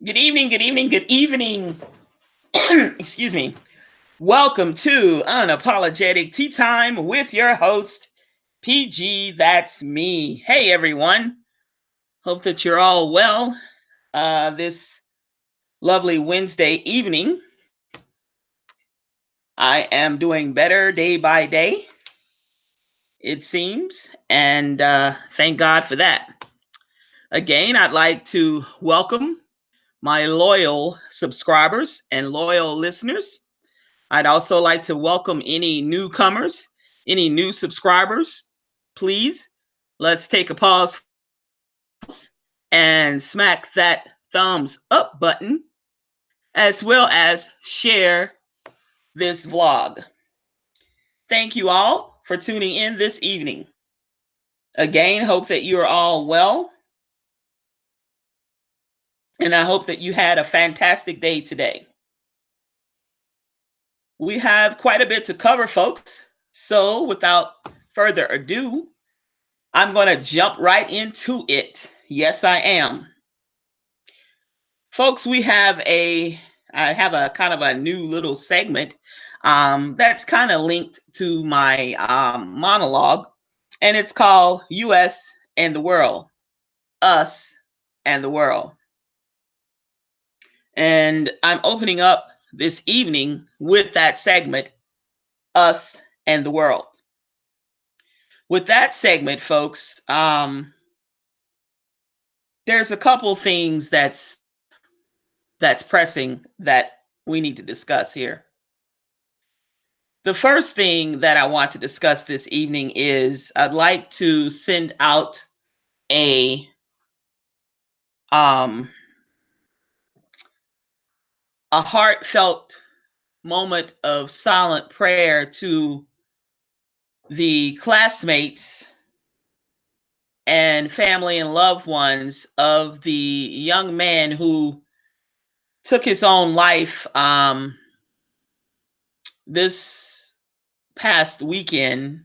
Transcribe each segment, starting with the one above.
Good evening, good evening, good evening. Excuse me. Welcome to Unapologetic Tea Time with your host, PG. That's me. Hey, everyone. Hope that you're all well this lovely Wednesday evening. I am doing better day by day, it seems, and thank God for that. Again, I'd like to welcome my loyal subscribers and loyal listeners. I'd also like to welcome any newcomers, any new subscribers. Please, let's take a pause and smack that thumbs up button, as well as share this vlog. Thank you all for tuning in this evening. Again, hope that you are all well, and I hope that you had a fantastic day today. We have quite a bit to cover, folks. So, without further ado, I'm going to jump right into it. Yes, I am. Folks, I have a kind of a new little segment that's kind of linked to my monologue, and it's called US and the World, Us and the World. And I'm opening up this evening with that segment, Us and the World. With that segment, folks, there's a couple things that's pressing that we need to discuss here. The first thing that I want to discuss this evening is I'd like to send out a um a heartfelt moment of silent prayer to the classmates and family and loved ones of the young man who took his own life this past weekend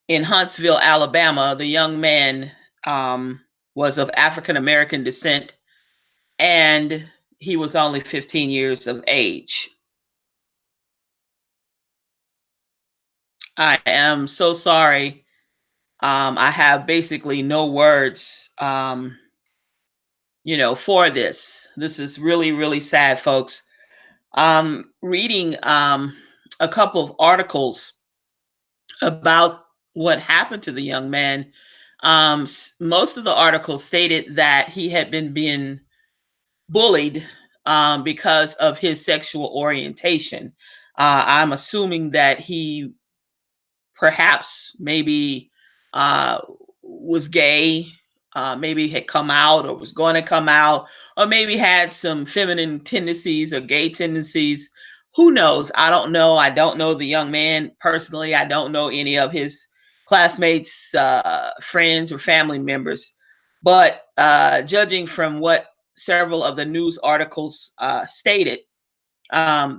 in Huntsville, Alabama. The young man was of African American descent, and he was only 15 years of age. I am so sorry. I have basically no words, for this. This is really, really sad, folks. Reading a couple of articles about what happened to the young man. Most of the articles stated that he had been being bullied because of his sexual orientation. I'm assuming that he perhaps maybe uh, was gay, maybe had come out or was going to come out, or maybe had some feminine tendencies or gay tendencies. Who knows? I don't know. I don't know the young man personally. I don't know any of his classmates, friends, or family members. But judging from what several of the news articles stated,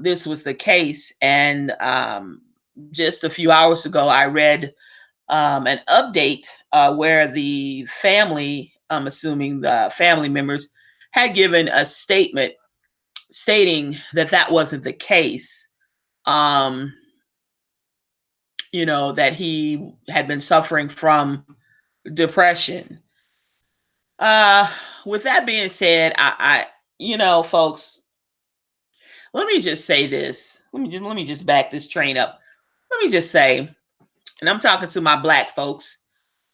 this was the case. And just a few hours ago, I read an update where the family, I'm assuming the family members, had given a statement stating that that wasn't the case. Um, that he had been suffering from depression. Uh, with that being said, folks, let me just say this. Let me just back this train up. Let me just say, and I'm talking to my black folks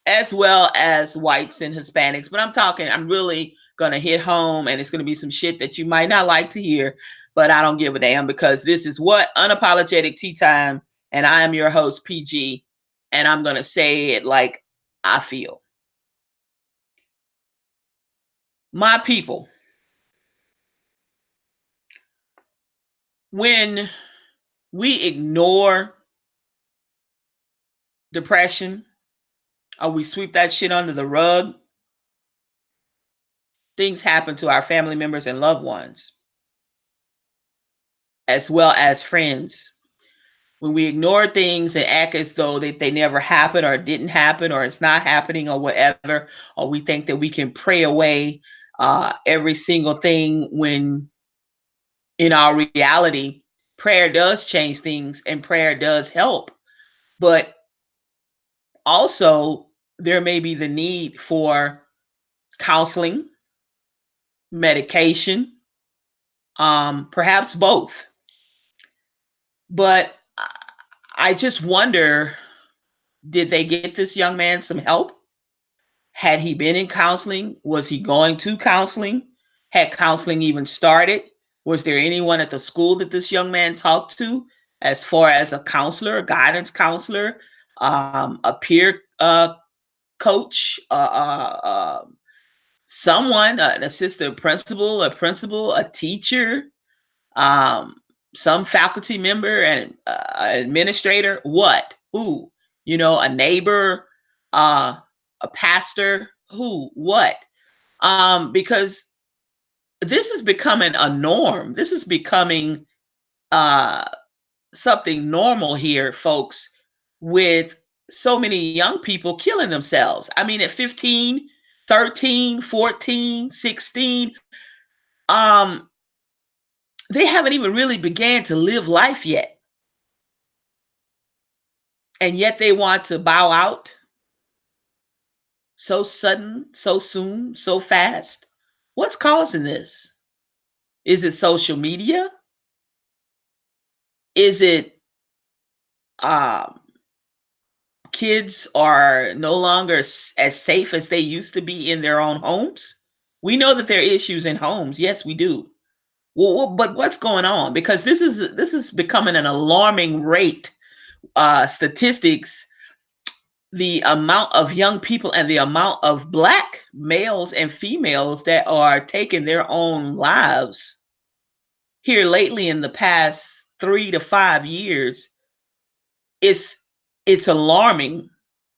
as well as whites and Hispanics, but I'm really going to hit home, and it's going to be some shit that you might not like to hear, but I don't give a damn, because this is what Unapologetic Tea Time, and I am your host, PG, and I'm going to say it like I feel. My people, when we ignore depression or we sweep that shit under the rug, things happen to our family members and loved ones, as well as friends. When we ignore things and act as though they never happened or didn't happen or it's not happening or whatever, or we think that we can pray away every single thing, when in our reality, prayer does change things and prayer does help. But also, there may be the need for counseling, medication, perhaps both. But I just wonder, did they get this young man some help? Had he been in counseling? Was he going to counseling? Had counseling even started? Was there anyone at the school that this young man talked to, as far as a counselor, a guidance counselor, a peer coach, someone, an assistant principal, a principal, a teacher, um, some faculty member, and administrator? What? Who? A neighbor, uh, a pastor? Who? What? Because this is becoming a norm. This is becoming uh, something normal here, folks, with so many young people killing themselves. I mean, at 15, 13, 14, 16, um, they haven't even really began to live life yet. And yet they want to bow out so sudden, so soon, so fast. What's causing this? Is it social media? Is it um, kids are no longer as safe as they used to be in their own homes? We know that there are issues in homes. Yes, we do. Well, but what's going on? Because this is becoming an alarming rate. Statistics, the amount of young people and the amount of Black males and females that are taking their own lives here lately in the past 3 to 5 years, it's it's alarming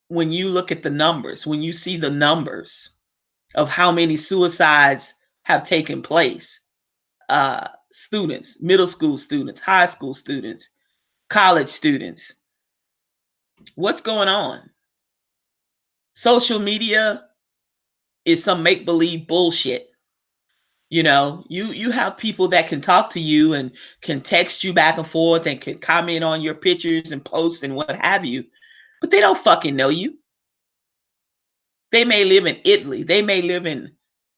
when you look at the numbers, when you see the numbers of how many suicides have taken place. Students, middle school students, high school students, college students. What's going on? Social media is some make believe bullshit. You have people that can talk to you and can text you back and forth and can comment on your pictures and post and what have you, but they don't fucking know you. They may live in Italy. They may live in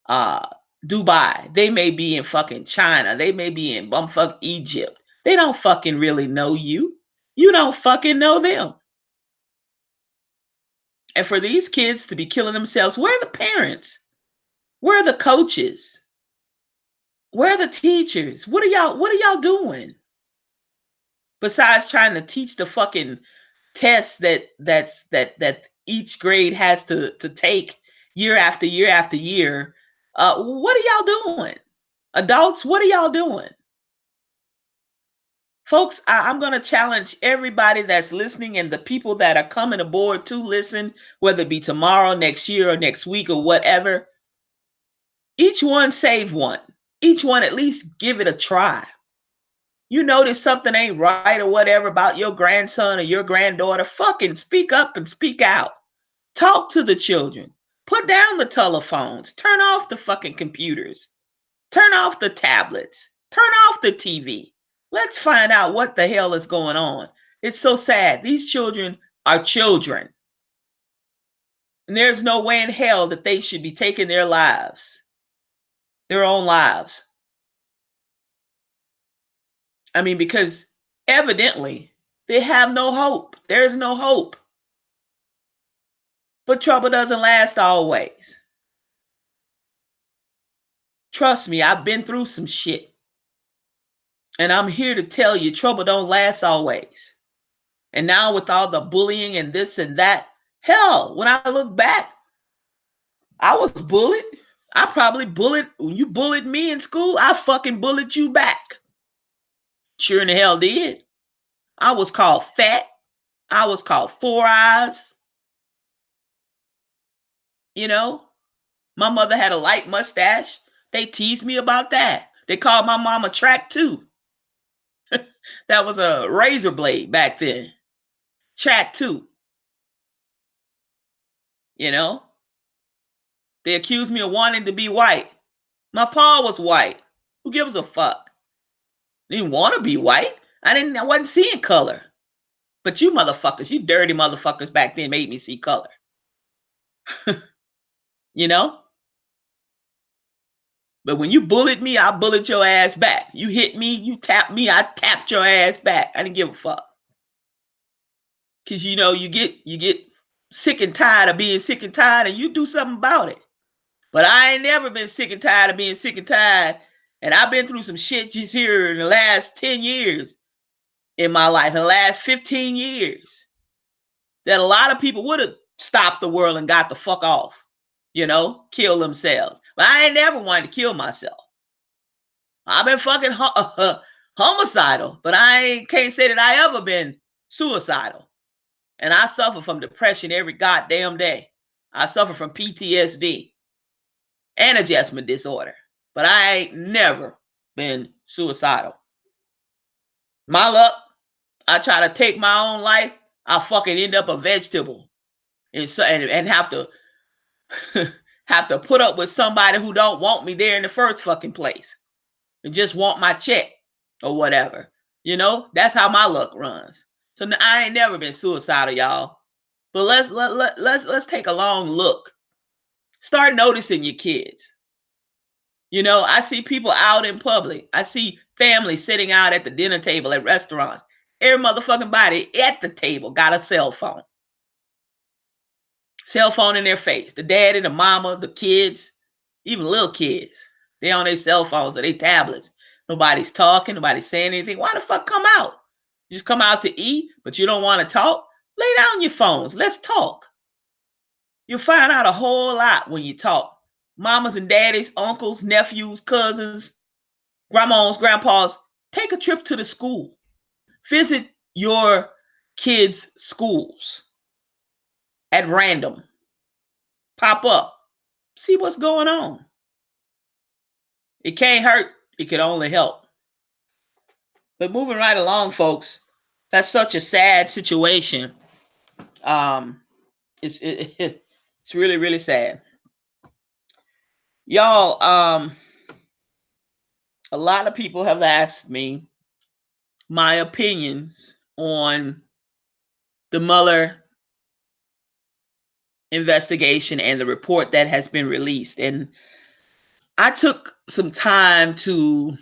uh, Dubai. They may be in fucking China. They may be in bumfuck Egypt. They don't fucking really know you. You don't fucking know them. And for these kids to be killing themselves, where are the parents? Where are the coaches? Where are the teachers? What are y'all doing? Besides trying to teach the fucking tests that each grade has to take year after year after year. What are y'all doing? Adults, what are y'all doing? Folks, I'm going to challenge everybody that's listening and the people that are coming aboard to listen, whether it be tomorrow, next year, or next week, or whatever. Each one save one. Each one at least give it a try. You notice something ain't right or whatever about your grandson or your granddaughter, fucking speak up and speak out. Talk to the children. Put down the telephones. Turn off the fucking computers. Turn off the tablets. Turn off the TV. Let's find out what the hell is going on. It's so sad. These children are children. And there's no way in hell that they should be taking their lives, their own lives. I mean, because evidently they have no hope. There's no hope. But trouble doesn't last always. Trust me, I've been through some shit. And I'm here to tell you, trouble don't last always. And now with all the bullying and this and that, hell, when I look back, I was bullied. I probably bullied, when you bullied me in school, I fucking bullied you back. Sure in the hell did. I was called fat. I was called four eyes. You know, my mother had a light mustache. They teased me about that. They called my mama track two. That was a razor blade back then. Track two. You know, they accused me of wanting to be white. My pa was white. Who gives a fuck? Didn't want to be white. I wasn't seeing color. But you motherfuckers, you dirty motherfuckers back then made me see color. You know? But when you bullied me, I bullied your ass back. You hit me, you tapped me, I tapped your ass back. I didn't give a fuck. Cause you know, you get sick and tired of being sick and tired and you do something about it. But I ain't never been sick and tired of being sick and tired. And I've been through some shit just here in the last 10 years in my life, in the last 15 years, that a lot of people would have stopped the world and got the fuck off, you know, kill themselves. But I ain't never wanted to kill myself. I've been fucking homicidal, but can't say that I ever been suicidal. And I suffer from depression every goddamn day. I suffer from PTSD and adjustment disorder, but I ain't never been suicidal. My luck, I try to take my own life, I fucking end up a vegetable and have to have to put up with somebody who don't want me there in the first fucking place and just want my check or whatever. You know, that's how my luck runs. So I ain't never been suicidal, y'all. But let's take a long look. Start noticing your kids. You know, I see people out in public. I see families sitting out at the dinner table at restaurants. Every motherfucking body at the table got a cell phone. Cell phone in their face. The daddy, the mama, the kids, even little kids. They on their cell phones or their tablets. Nobody's talking. Nobody's saying anything. Why the fuck come out? You just come out to eat, but you don't want to talk? Lay down your phones. Let's talk. You'll find out a whole lot when you talk. Mamas and daddies, uncles, nephews, cousins, grandmas, grandpas, take a trip to the school. Visit your kids' schools at random. Pop up. See what's going on. It can't hurt. It can only help. But moving right along, folks, that's such a sad situation. It's really, really sad. Y'all, a lot of people have asked me my opinions on the Mueller investigation and the report that has been released. And I took some time to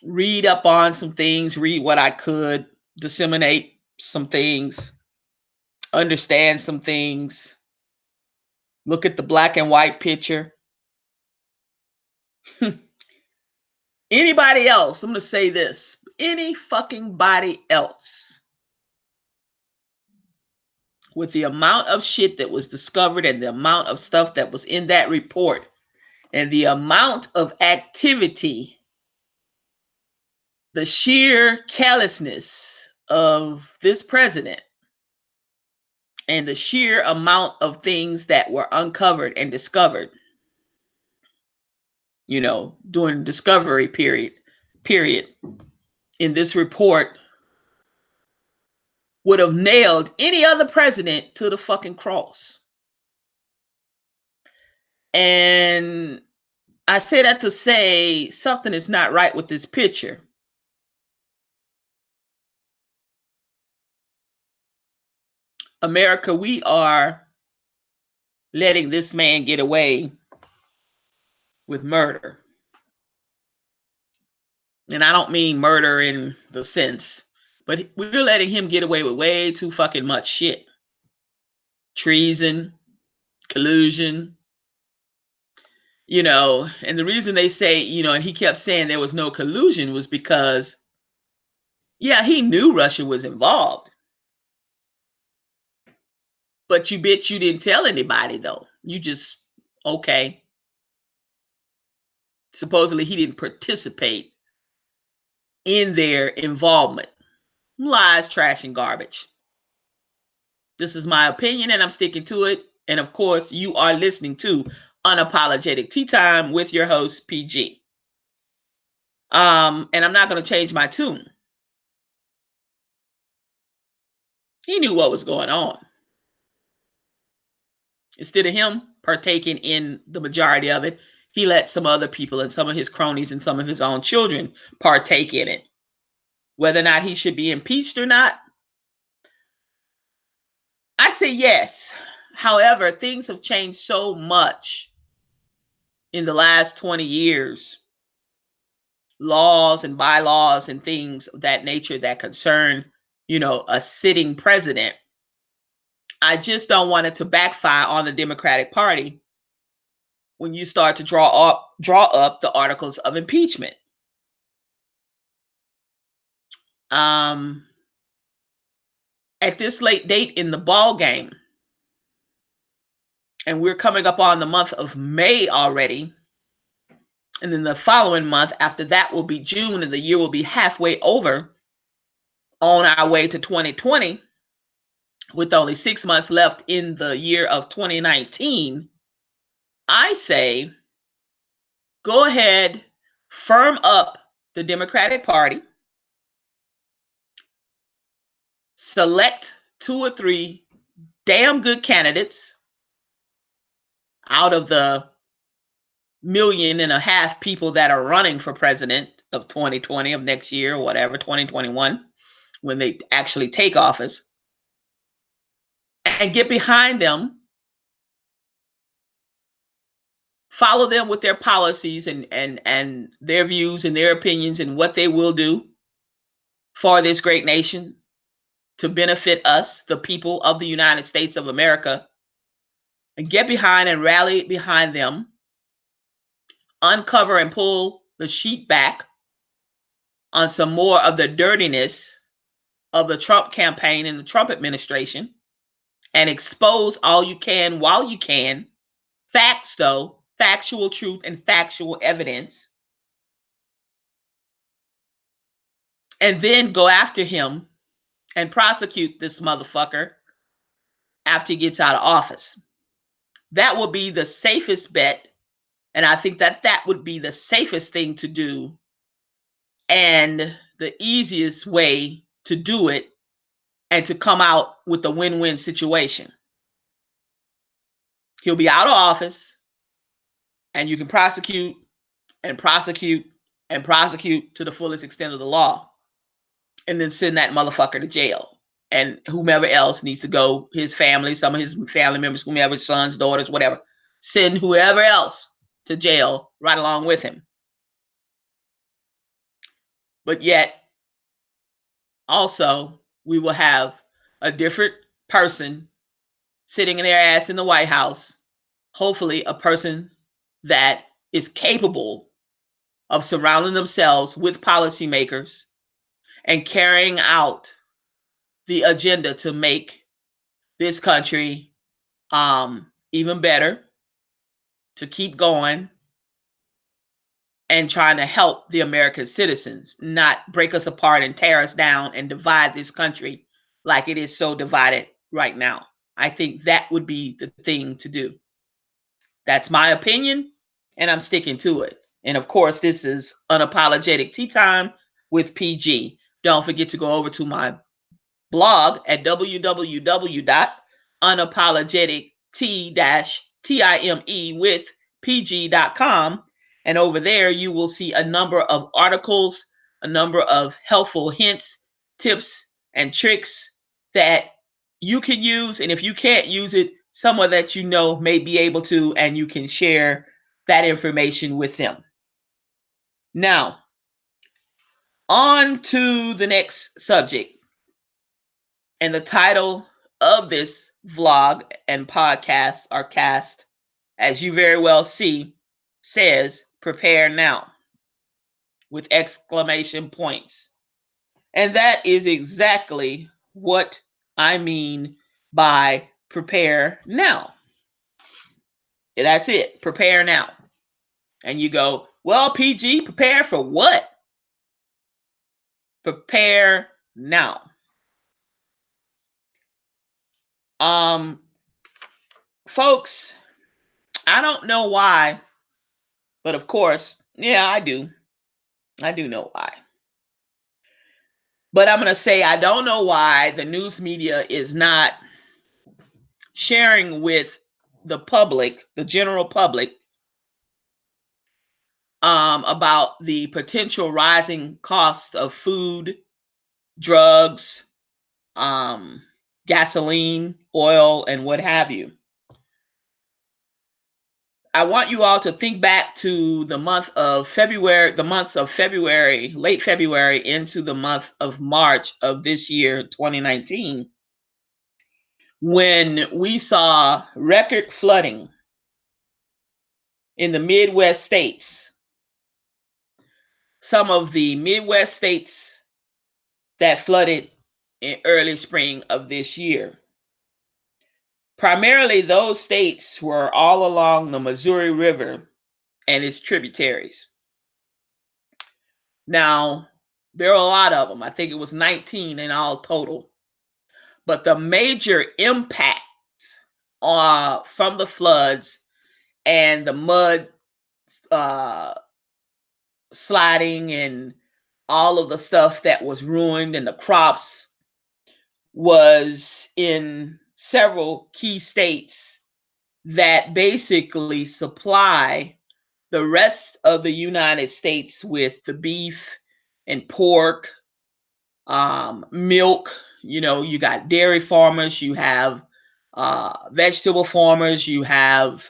read up on some things, read what I could, disseminate some things, understand some things, look at the black and white picture. Anybody else, I'm going to say this, any fucking body else, with the amount of shit that was discovered and the amount of stuff that was in that report and the amount of activity, the sheer carelessness of this president, and the sheer amount of things that were uncovered and discovered, you know, during the discovery period in this report would have nailed any other president to the fucking cross. And I say that to say something is not right with this picture. America, we are letting this man get away with murder. And I don't mean murder in the sense, but we're letting him get away with way too fucking much shit. Treason, collusion, you know, and the reason they say, you know, and he kept saying there was no collusion was because, yeah, he knew Russia was involved. But you bitch, you didn't tell anybody though. You just, okay. Supposedly he didn't participate in their involvement. Lies, trash, and garbage. This is my opinion and I'm sticking to it. And of course, you are listening to Unapologetic Tea Time with your host, PG. And I'm not going to change my tune. He knew what was going on. Instead of him partaking in the majority of it, he let some other people and some of his cronies and some of his own children partake in it. Whether or not he should be impeached or not, I say yes. However, things have changed so much in the last 20 years. Laws and bylaws and things of that nature that concern, a sitting president. I just don't want it to backfire on the Democratic Party when you start to draw up the articles of impeachment. At this late date in the ball game, and we're coming up on the month of May already, and then the following month after that will be June, and the year will be halfway over, on our way to 2020, with only 6 months left in the year of 2019. I say go ahead, firm up the Democratic Party, select 2 or 3 damn good candidates out of the 1.5 million people that are running for president of 2020, of next year, or whatever, 2021, when they actually take office, and get behind them, follow them with their policies and their views and their opinions and what they will do for this great nation to benefit us, the people of the United States of America, and get behind and rally behind them, uncover and pull the sheet back on some more of the dirtiness of the Trump campaign and the Trump administration, and expose all you can while you can. Facts, though, factual truth and factual evidence. And then go after him and prosecute this motherfucker after he gets out of office. That will be the safest bet. And I think that would be the safest thing to do and the easiest way to do it, and to come out with a win-win situation. He'll be out of office, and you can prosecute and prosecute and prosecute to the fullest extent of the law, and then send that motherfucker to jail. And whomever else needs to go, his family, some of his family members, whomever, sons, daughters, whatever, send whoever else to jail right along with him. But yet, also, we will have a different person sitting in their ass in the White House, hopefully a person that is capable of surrounding themselves with policymakers and carrying out the agenda to make this country even better, to keep going and trying to help the American citizens, not break us apart and tear us down and divide this country like it is so divided right now. I think that would be the thing to do. That's my opinion, and I'm sticking to it. And of course, this is Unapologetic Tea Time with PG. Don't forget to go over to my blog at www.unapologetic-time-with-pg.com. And over there, you will see a number of articles, a number of helpful hints, tips, and tricks that you can use. And if you can't use it, someone that you know may be able to, and you can share that information with them. Now, on to the next subject. And the title of this vlog and podcast, or cast, as you very well see, says "Prepare Now" with exclamation points. And that is exactly what I mean by prepare now. That's it. Prepare now. And you go, well, PG, prepare for what? Prepare now. Folks, I don't know why, but of course, yeah, I do. I do know why. But I'm going to say I don't know why the news media is not sharing with the public, the general public, about the potential rising cost of food, drugs, um, gasoline, oil, and what have you. I want you all to think back to the month of February, the months of February, late February into the month of March of this year, 2019, when we saw record flooding in the Midwest states. Some of the Midwest states that flooded in early spring of this year. Primarily, those states were all along the Missouri River and its tributaries. Now, there are a lot of them. I think it was 19 in all total. But the major impact from the floods and the mud uh, sliding and all of the stuff that was ruined and the crops was in several key states that basically supply the rest of the United States with the beef and pork, milk. You know, you got dairy farmers, you have vegetable farmers, you have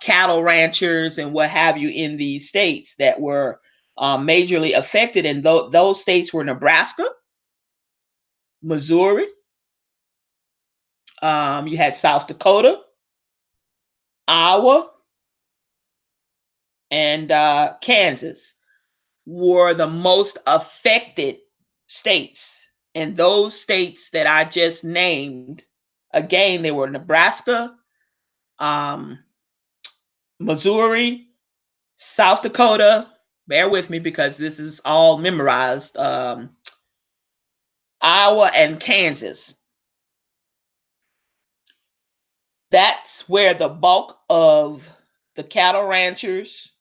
cattle ranchers, and what have you in these states that were majorly affected. And those states were Nebraska, Missouri, you had South Dakota, Iowa, and Kansas were the most affected states. And those states that I just named, again, they were Nebraska, um, Missouri, South Dakota. Bear with me because this is all memorized. Iowa and Kansas. That's where the bulk of the cattle ranchers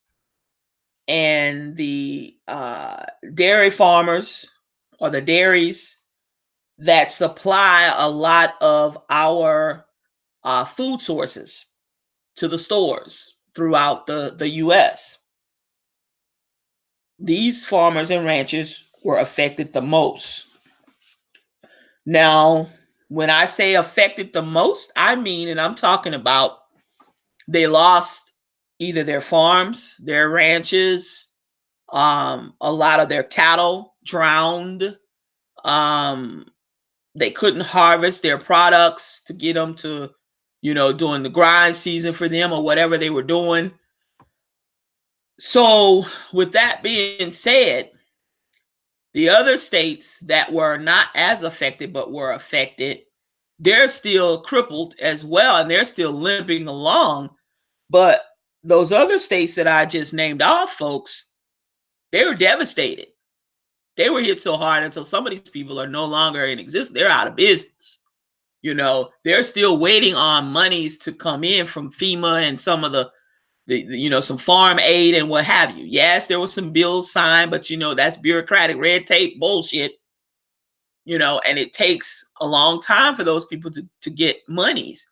and the dairy farmers or the dairies that supply a lot of our food sources to the stores throughout the U.S. These farmers and ranchers were affected the most. Now, when I say affected the most, I mean, and I'm talking about they lost either their farms, their ranches, a lot of their cattle drowned. Um, they couldn't harvest their products to get them to, during the grind season for them or whatever they were doing. So, with that being said, the other states that were not as affected but were affected, they're still crippled as well, and they're still limping along. But those other states that I just named off, folks, they were devastated. They were hit so hard until some of these people are no longer in existence. They're out of business. They're still waiting on monies to come in from FEMA and some of the some farm aid and what have you. Yes, there was some bills signed, but that's bureaucratic red tape bullshit. And it takes a long time for those people to get monies.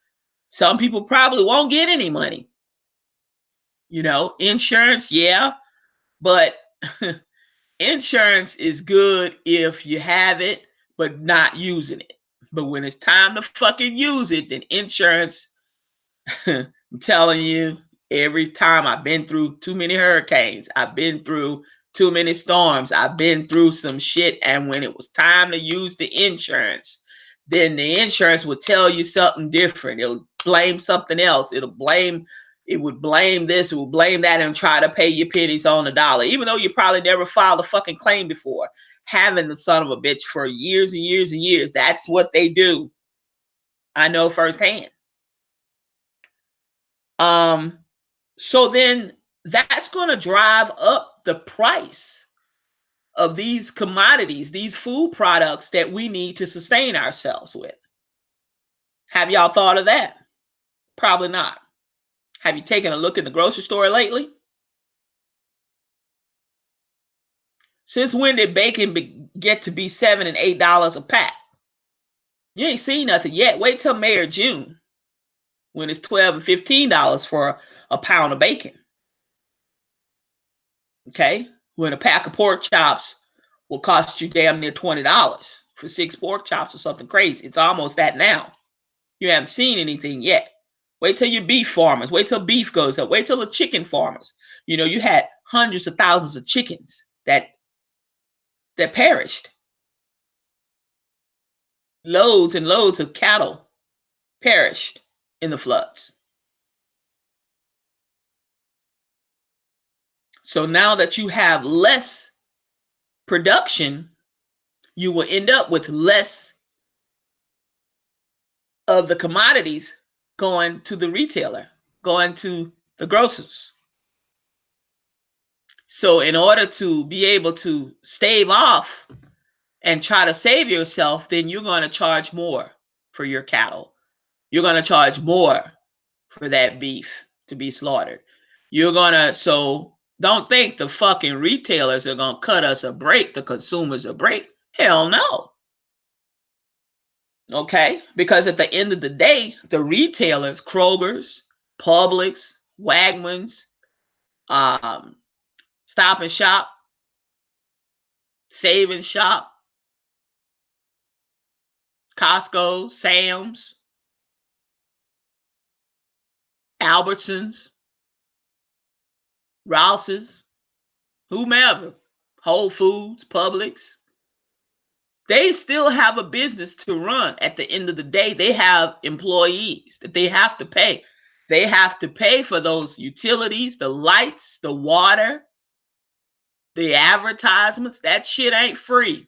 Some people probably won't get any money. Insurance, yeah, but insurance is good if you have it, but not using it. But when it's time to fucking use it, then insurance, I'm telling you, every time I've been through too many hurricanes, I've been through too many storms, I've been through some shit. And when it was time to use the insurance, then the insurance would tell you something different. It'll blame something else. It would blame this, it would blame that, and try to pay you pennies on the dollar, even though you probably never filed a fucking claim before. Having the son of a bitch for years and years and years. That's what they do. I know firsthand. So then that's going to drive up the price of these commodities, these food products that we need to sustain ourselves with. Have y'all thought of that? Probably not. Have you taken a look at the grocery store lately? Since when did bacon get to be $7 and $8 a pack? You ain't seen nothing yet. Wait till May or June when it's $12 and $15 for a pound of bacon. Okay, when a pack of pork chops will cost you damn near $20 for 6 pork chops or something crazy. It's almost that now. You haven't seen anything yet. Wait till your beef farmers. Wait till beef goes up. Wait till the chicken farmers. You know, you had hundreds of thousands of chickens that perished. Loads and loads of cattle perished in the floods. So now that you have less production, you will end up with less of the commodities going to the retailer, going to the grocers. So in order to be able to stave off and try to save yourself, then you're going to charge more for your cattle. You're going to charge more for that beef to be slaughtered. You're going to, so don't think the fucking retailers are going to cut us a break, the consumers a break. Hell no. Okay? Because at the end of the day, the retailers, Kroger's, Publix, Wegmans, um, Stop and Shop, Save and Shop, Costco, Sam's, Albertsons, Rouse's, whomever, Whole Foods, Publix, they still have a business to run. At the end of the day, they have employees that they have to pay. They have to pay for those utilities, the lights, the water, the advertisements. That shit ain't free.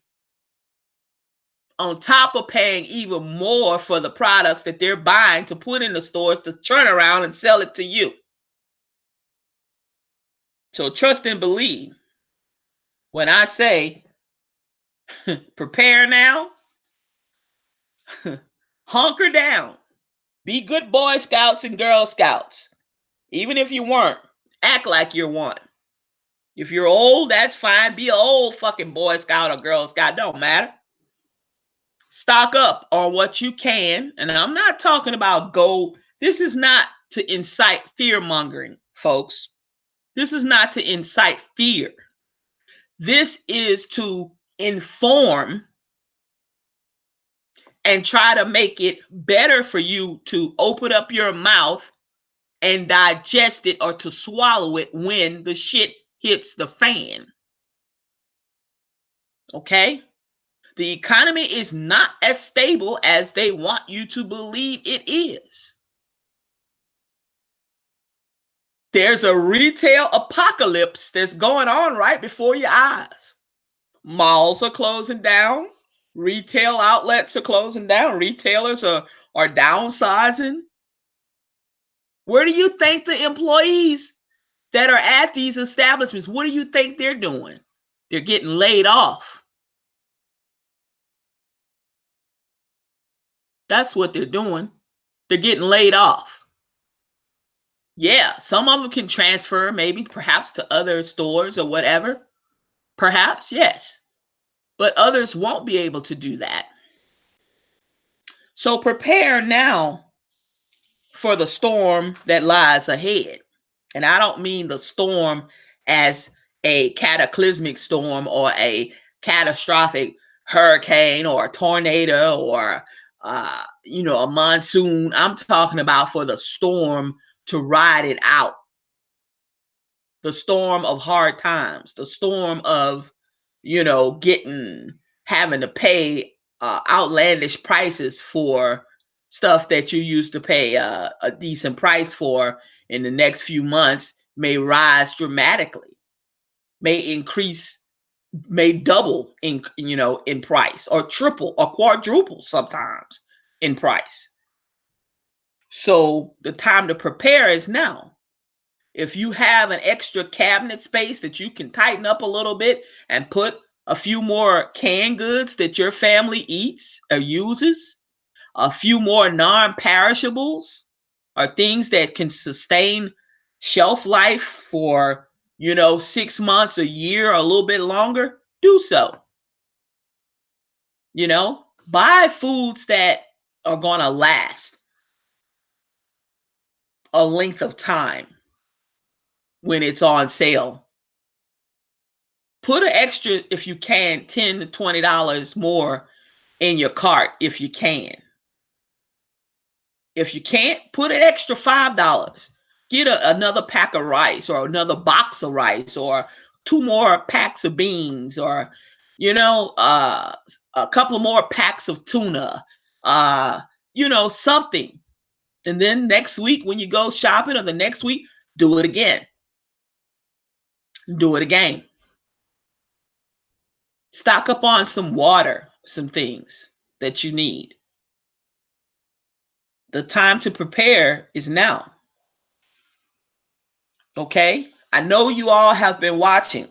On top of paying even more for the products that they're buying to put in the stores to turn around and sell it to you. So trust and believe. When I say prepare now, hunker down. Be good Boy Scouts and Girl Scouts. Even if you weren't, act like you're one. If you're old, that's fine. Be an old fucking Boy Scout or Girl Scout. Don't matter. Stock up on what you can. And I'm not talking about go. This is not to incite fear mongering, folks. This is not to incite fear. This is to inform and try to make it better for you to open up your mouth and digest it or to swallow it when the shit hits the fan. Okay? The economy is not as stable as they want you to believe it is. There's a retail apocalypse that's going on right before your eyes. Malls are closing down. Retail outlets are closing down. Retailers are downsizing. Where do you think the employees that are at these establishments, what do you think they're doing? They're getting laid off. That's what they're doing. They're getting laid off. Yeah, some of them can transfer maybe perhaps to other stores or whatever. Perhaps, yes. But others won't be able to do that. So prepare now for the storm that lies ahead. And I don't mean the storm as a cataclysmic storm or a catastrophic hurricane or a tornado or a monsoon. I'm talking about for the storm to ride it out. The storm of hard times, the storm of, having to pay outlandish prices for stuff that you used to pay a decent price for in the next few months may rise dramatically, may increase, may double in price or triple or quadruple sometimes in price. So the time to prepare is now. If you have an extra cabinet space that you can tighten up a little bit and put a few more canned goods that your family eats or uses, a few more non-perishables or things that can sustain shelf life for, 6 months, a year, or a little bit longer, do so. Buy foods that are going to last a length of time when it's on sale. Put an extra, if you can, $10 to $20 more in your cart if you can. If you can't, put an extra $5. Get another pack of rice or another box of rice or 2 more packs of beans or, a couple of more packs of tuna, something. And then next week when you go shopping or the next week, do it again. Do it again. Stock up on some water, some things that you need. The time to prepare is now. Okay? I know you all have been watching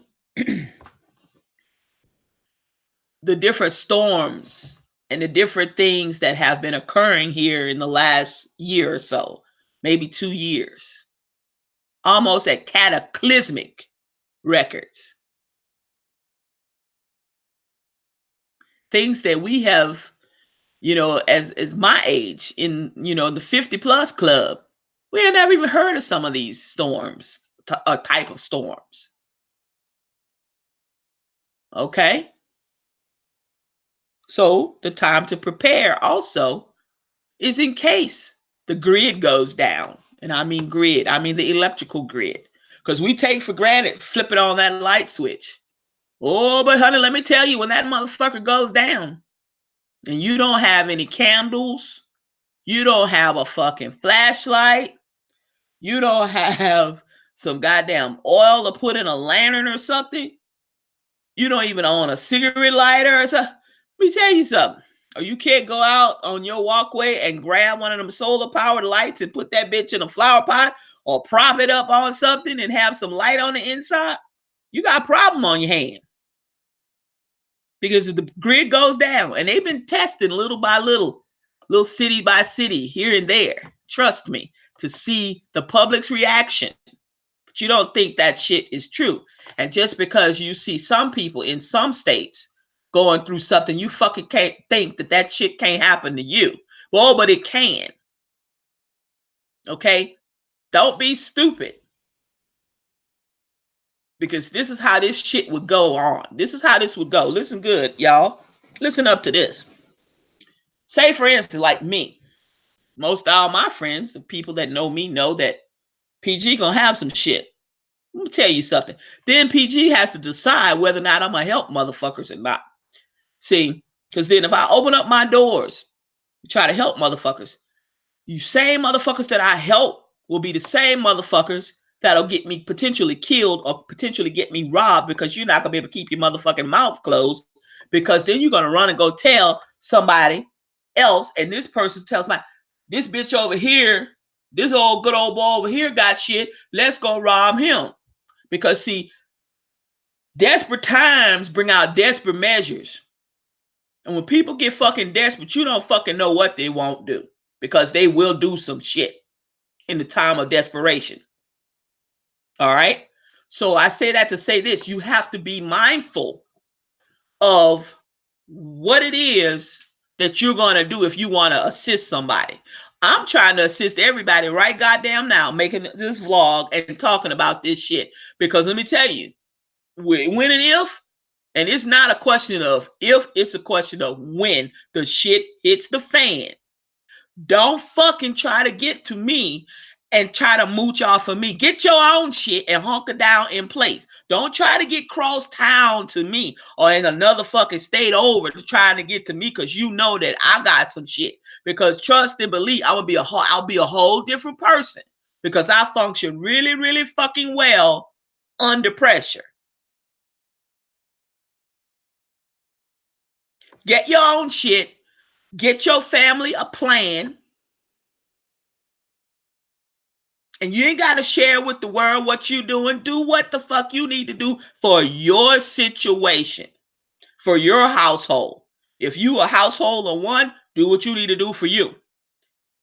the different storms and the different things that have been occurring here in the last year or so, maybe 2 years. Almost at cataclysmic records. Things that we have, as my age in, the 50 plus club, we had never even heard of some of these storms, a type of storms. Okay? So the time to prepare also is in case the grid goes down. And I mean grid, I mean the electrical grid. Because we take for granted flipping on that light switch. Oh, but honey, let me tell you, when that motherfucker goes down and you don't have any candles, you don't have a fucking flashlight, you don't have some goddamn oil to put in a lantern or something, you don't even own a cigarette lighter or something. Let me tell you something. Or you can't go out on your walkway and grab one of them solar powered lights and put that bitch in a flower pot or prop it up on something and have some light on the inside. You got a problem on your hand. Because if the grid goes down, and they've been testing little by little city by city here and there, trust me, to see the public's reaction. But you don't think that shit is true. And just because you see some people in some states going through something, you fucking can't think that shit can't happen to you. Well, but it can. Okay? Don't be stupid. Because this is how this shit would go on. This is how this would go. Listen good, y'all. Listen up to this. Say, for instance, like me. Most of all my friends, the people that know me, know that PG gonna have some shit. Let me tell you something. Then PG has to decide whether or not I'm gonna help motherfuckers or not. See, because then if I open up my doors, try to help motherfuckers, you same motherfuckers that I help will be the same motherfuckers that'll get me potentially killed or potentially get me robbed, because you're not gonna be able to keep your motherfucking mouth closed, because then you're gonna run and go tell somebody else, and this person tells my this bitch over here, this old good old boy over here got shit, let's go rob him. Because see, desperate times bring out desperate measures. And when people get fucking desperate, you don't fucking know what they won't do, because they will do some shit in the time of desperation. All right? So I say that to say this. You have to be mindful of what it is that you're going to do if you want to assist somebody. I'm trying to assist everybody right goddamn now, making this vlog and talking about this shit. Because let me tell you, when and if, and it's not a question of if, it's a question of when the shit hits the fan. Don't fucking try to get to me and try to mooch off of me. Get your own shit and hunker down in place. Don't try to get cross town to me or in another fucking state over to trying to get to me, because you know that I got some shit. Because trust and believe, I'll be a whole different person, because I function really, really fucking well under pressure. Get your own shit. Get your family a plan. And you ain't got to share with the world what you doing. Do what the fuck you need to do for your situation, for your household. If you a household of one, do what you need to do for you.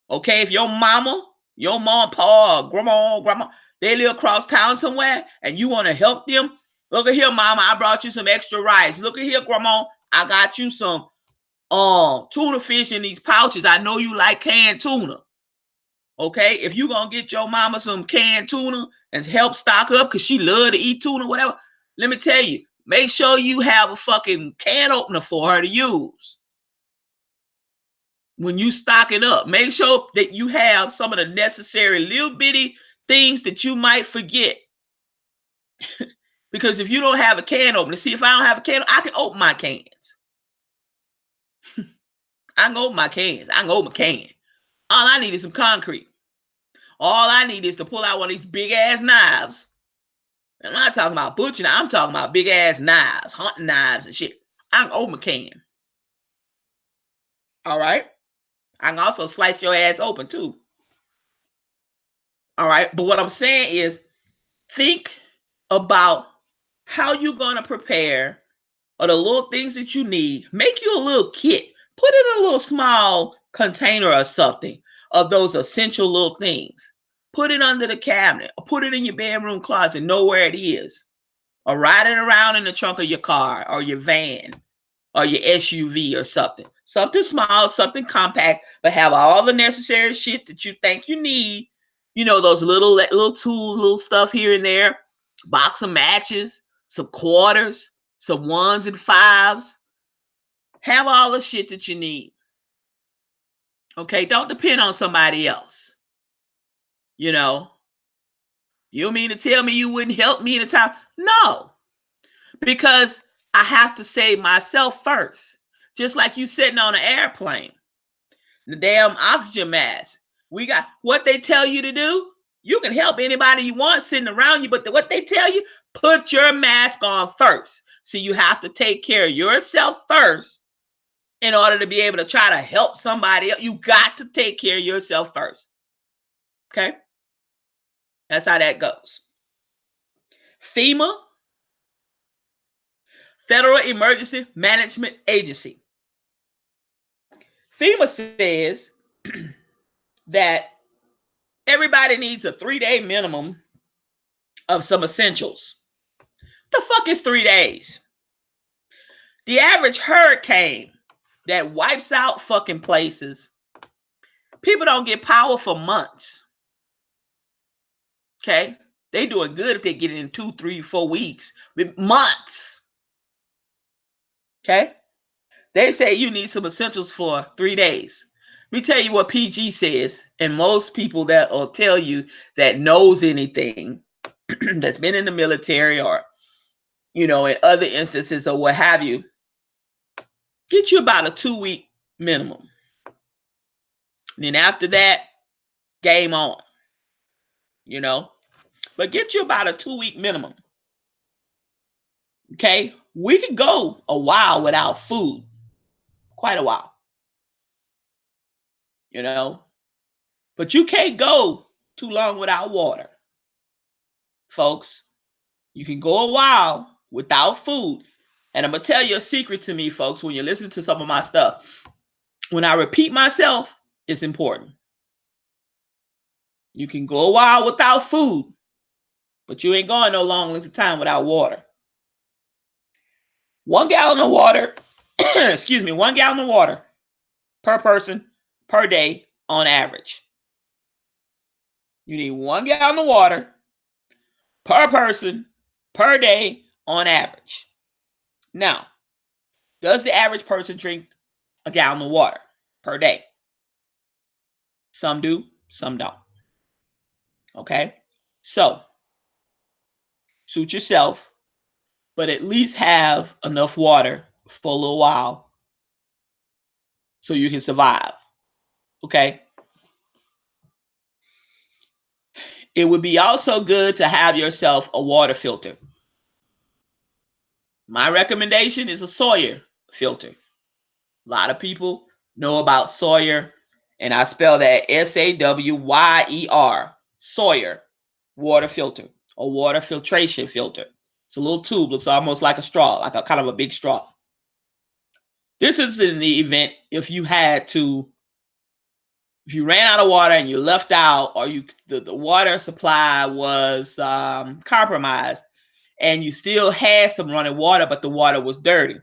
Okay? If your mama, your mom, pa, or grandma, they live across town somewhere and you want to help them, look at here, mama, I brought you some extra rice. Look at here, grandma, I got you some tuna fish in these pouches. I know you like canned tuna. Okay, if you gonna get your mama some canned tuna and help stock up because she love to eat tuna, whatever, let me tell you, Make sure you have a fucking can opener for her to use when you stock it up. Make sure that you have some of the necessary little bitty things that you might forget. Because if you don't have a can opener, see, if I don't have a can, I can open my cans. I can open my cans. I can open a can. All I need is some concrete. All I need is to pull out one of these big ass knives. I'm not talking about butchering. I'm talking about big ass knives, hunting knives and shit. I can open a can. All right. I can also slice your ass open too. All right. But what I'm saying is think about how you're going to prepare or the little things that you need. Make you a little kit. Put it in a little small container or something of those essential little things. Put it under the cabinet or put it in your bedroom closet. Know where it is. Or ride it around in the trunk of your car or your van or your SUV or something. Something small, something compact, but have all the necessary shit that you think you need. You know, those little tools, little stuff here and there. Box of matches, some quarters, some ones and fives. Have all the shit that you need. Okay, don't depend on somebody else. You know, you mean to tell me you wouldn't help me in a time? No, because I have to save myself first. Just like you sitting on an airplane, the damn oxygen mask. We got what they tell you to do. You can help anybody you want sitting around you, but what they tell you, put your mask on first. So you have to take care of yourself first in order to be able to try to help somebody else. You got to take care of yourself first. Okay? That's how that goes. FEMA, Federal Emergency Management Agency. FEMA says that everybody needs a 3-day minimum of some essentials. The fuck is 3 days? The average hurricane that wipes out fucking places, people don't get power for months. Okay? They doing good if they get it in 2, 3, 4 weeks. With months. Okay? They say you need some essentials for 3 days. Let me tell you what PG says, and most people that will tell you that knows anything that's been in the military or, you know, in other instances or what have you, get you about a 2-week minimum. And then after that, game on, you know, but get you about a 2-week minimum. Okay. We could go a while without food, quite a while, you know, but you can't go too long without water, folks. You can go a while without food. And I'm going to tell you a secret to me, folks, when you're listening to some of my stuff. When I repeat myself, it's important. You can go a while without food, but you ain't going no long length of time without water. 1 gallon of water, 1 gallon of water per person per day on average. You need 1 gallon of water per person per day on average. Now, does the average person drink a gallon of water per day? Some do, some don't. Okay? So, suit yourself, but at least have enough water for a little while so you can survive. Okay? It would be also good to have yourself a water filter. My recommendation is a Sawyer filter. A lot of people know about Sawyer, and I spell that Sawyer, Sawyer water filter or water filtration filter. It's a little tube, looks almost like a straw, like a kind of a big straw. This is in the event if you ran out of water and you left out, or the water supply was compromised, and you still had some running water, but the water was dirty.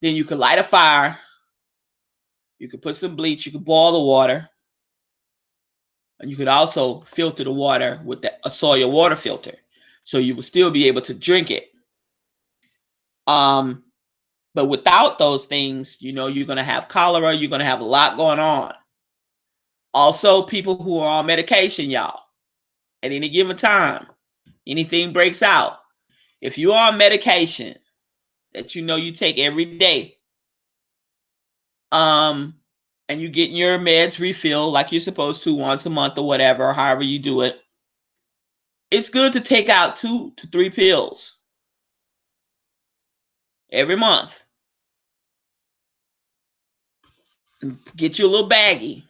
Then you could light a fire. You could put some bleach. You could boil the water. And you could also filter the water with a Sawyer water filter. So you would still be able to drink it. Um, but without those things, you're going to have cholera. You're going to have a lot going on. Also, people who are on medication, y'all, at any given time, anything breaks out. If you're on medication that you take every day, and you getting your meds refilled like you're supposed to once a month or whatever, however you do it, it's good to take out 2 to 3 pills every month. Get you a little baggie,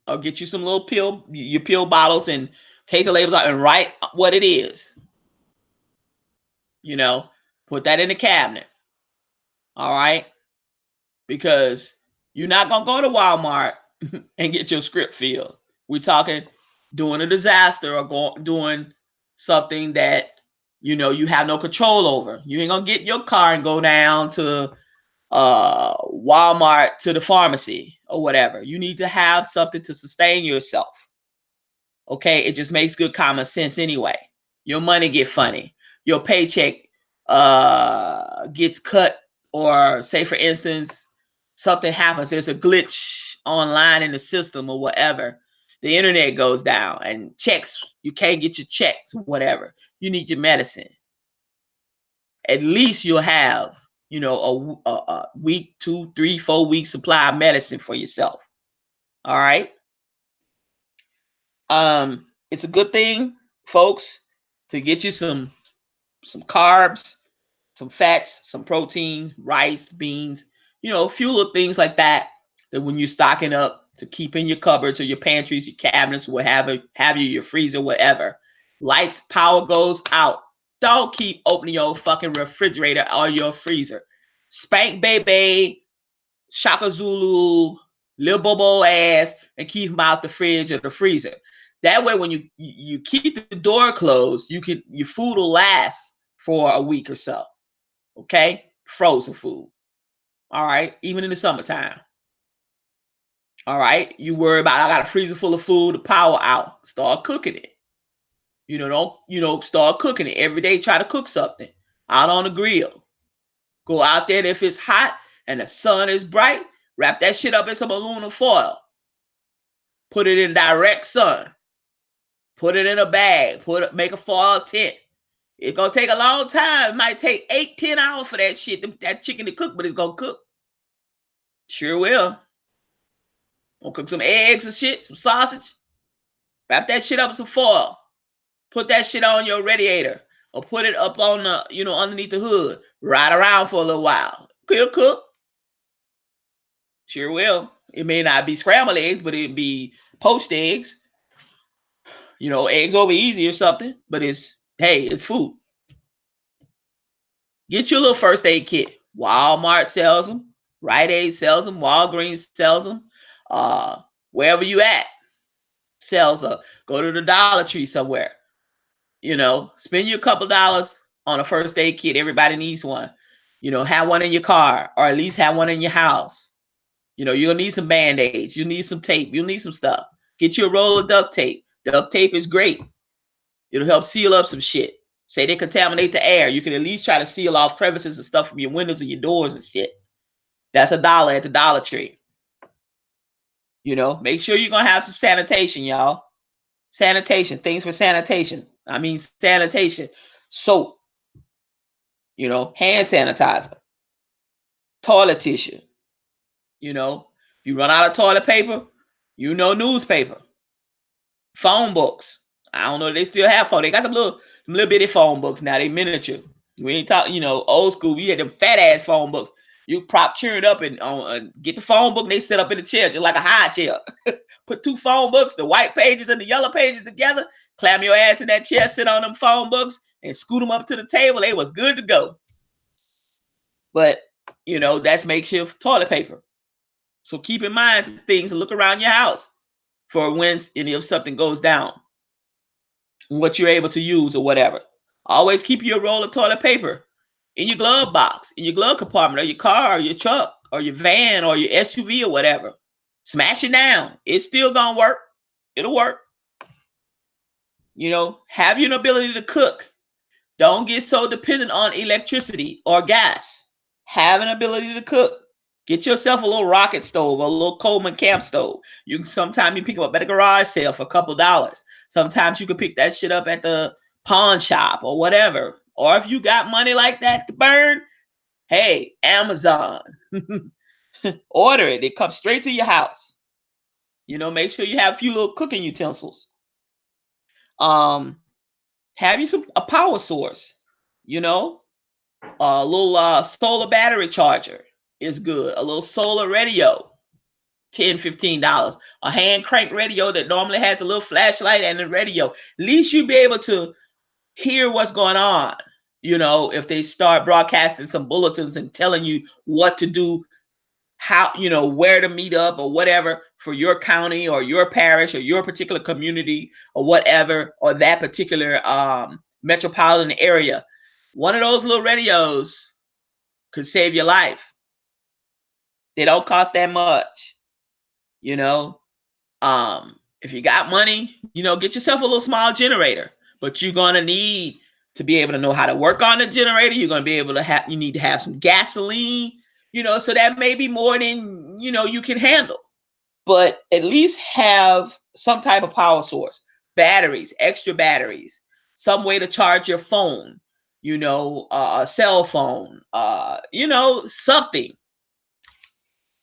or get you some little your pill bottles, and take the labels out and write what it is. Put that in the cabinet. All right, because you're not gonna go to Walmart and get your script filled. We're talking doing a disaster, or doing something that you have no control over. You ain't gonna get your car and go down to Walmart to the pharmacy or whatever. You need to have something to sustain yourself. Okay, it just makes good common sense anyway. Your money get funny. Your paycheck gets cut, or say for instance, something happens. There's a glitch online in the system or whatever. The internet goes down and checks. You can't get your checks, whatever. You need your medicine. At least you'll have, a week, 2, 3, 4 weeks supply of medicine for yourself. All right. It's a good thing, folks, to get you some carbs, some fats, some protein, rice, beans, a few little things like that. That when you're stocking up, to keep in your cupboards or your pantries, your cabinets, whatever have you, your freezer, whatever. Lights, power goes out. Don't keep opening your fucking refrigerator or your freezer. Spank baby, Shaka Zulu, Lil Bobo ass, and keep them out the fridge or the freezer. That way, when you keep the door closed, your food will last for a week or so. Okay, frozen food. All right, even in the summertime. All right, you worry about, I got a freezer full of food, the power out. Start cooking it. Don't start cooking it every day. Try to cook something out on the grill. Go out there, and if it's hot and the sun is bright, wrap that shit up in some aluminum foil. Put it in direct sun. Put it in a bag. Make a foil tent. It's gonna take a long time. It might take 8-10 hours for that chicken to cook, but it's gonna cook. Sure will. Gonna cook some eggs and shit, some sausage. Wrap that shit up in some foil. Put that shit on your radiator, or put it up on the, underneath the hood. Ride around for a little while. It'll cook. Sure will. It may not be scrambled eggs, but it'd be poached eggs. Eggs over easy or something, but it's food. Get you a little first aid kit. Walmart sells them. Rite Aid sells them. Walgreens sells them. Wherever you at sells them. Go to the Dollar Tree somewhere. Spend you a couple dollars on a first aid kit. Everybody needs one. Have one in your car, or at least have one in your house. You'll need some Band-Aids. You'll need some tape. You'll need some stuff. Get you a roll of duct tape. Duct tape is great. It'll help seal up some shit. Say they contaminate the air, you can at least try to seal off crevices and stuff from your windows and your doors and shit. That's $1 at the Dollar Tree. Make sure you're gonna have some sanitation, y'all. Sanitation, things for sanitation. I mean sanitation. Soap, hand sanitizer, toilet tissue. You run out of toilet paper, newspaper, phone books. I don't know if they still have phone. They got them little bitty phone books now. They miniature. We ain't talking, old school. We had them fat ass phone books. You prop cheering up and get the phone book, and they sit up in the chair just like a high chair. Put 2 phone books, the white pages and the yellow pages together. Clam your ass in that chair, sit on them phone books, and scoot them up to the table. They was good to go. But that's makeshift toilet paper. So keep in mind some things and look around your house for when any of something goes down, what you're able to use or whatever. Always keep your roll of toilet paper in your glove box, in your glove compartment, or your car, or your truck, or your van, or your SUV, or whatever. Smash it down. It's still gonna work. It'll work. Have your ability to cook. Don't get so dependent on electricity or gas. have an ability to cook. Get yourself a little rocket stove, a little Coleman camp stove. You can sometimes you pick them up at a garage sale for a couple dollars. Sometimes you can pick that shit up at the pawn shop or whatever. Or if you got money like that to burn, hey, Amazon. Order it. It comes straight to your house. Make sure you have a few little cooking utensils. Um, have you a power source. You know, a little solar battery charger is good. A little solar radio, $10, $15. A hand crank radio that normally has a little flashlight and a radio. At least you'll be able to hear what's going on. If they start broadcasting some bulletins and telling you what to do, how, where to meet up or whatever for your county or your parish or your particular community or whatever, or that particular metropolitan area. One of those little radios could save your life. They don't cost that much. you know if you got money, get yourself a little small generator, but you're going to need to be able to know how to work on the generator. You're going to be able to you need to have some gasoline, so that may be more than you can handle, but at least have some type of power source, batteries, extra batteries, some way to charge your phone, a cell phone, something.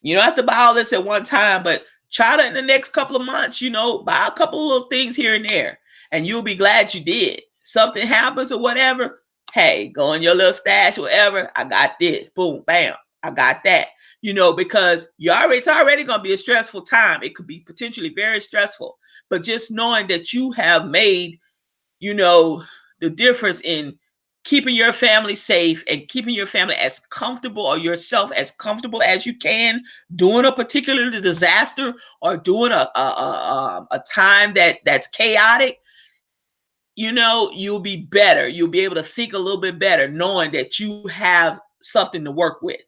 You don't have to buy all this at one time, but try to in the next couple of months, buy a couple of little things here and there, and you'll be glad you did. Something happens or whatever, hey, go in your little stash, whatever. I got this, boom, bam, I got that. Because it's already going to be a stressful time. It could be potentially very stressful, but just knowing that you have made, the difference in keeping your family safe and keeping your family as comfortable, or yourself as comfortable as you can during a particular disaster, or during a time that's chaotic, you'll be better. You'll be able to think a little bit better knowing that you have something to work with.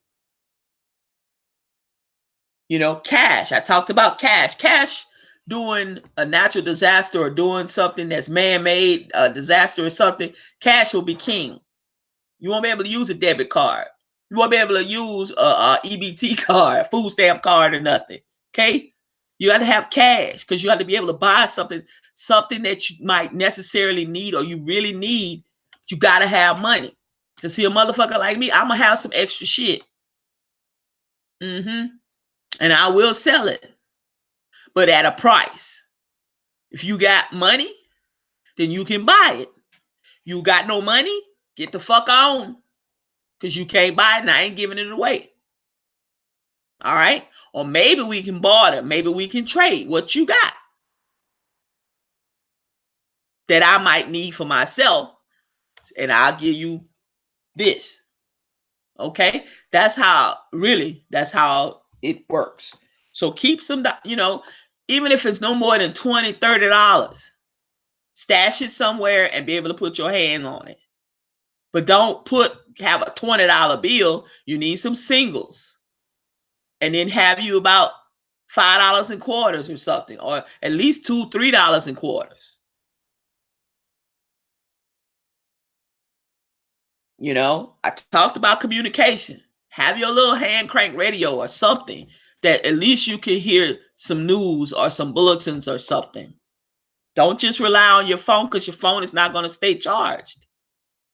Cash. I talked about cash. Cash during a natural disaster or doing something that's man-made, a disaster or something, cash will be king. You won't be able to use a debit card. You won't be able to use a EBT card, food stamp card, or nothing. Okay? You got to have cash because you got to be able to buy something that you might necessarily need or you really need. You got to have money. Because see, a motherfucker like me, I'm going to have some extra shit. And I will sell it, but at a price. If you got money, then you can buy it. You got no money, get the fuck on. Because you can't buy it and I ain't giving it away. All right? Or maybe we can barter. Maybe we can trade what you got that I might need for myself, and I'll give you this. Okay? That's how it works. So keep some, even if it's no more than $20, $30, stash it somewhere and be able to put your hand on it. But don't have a $20 bill. You need some singles. And then have you about $5 in quarters or something, or at least $2, $3 in quarters. I talked about communication. Have your little hand crank radio or something that at least you can hear some news or some bulletins or something. Don't just rely on your phone, because your phone is not going to stay charged.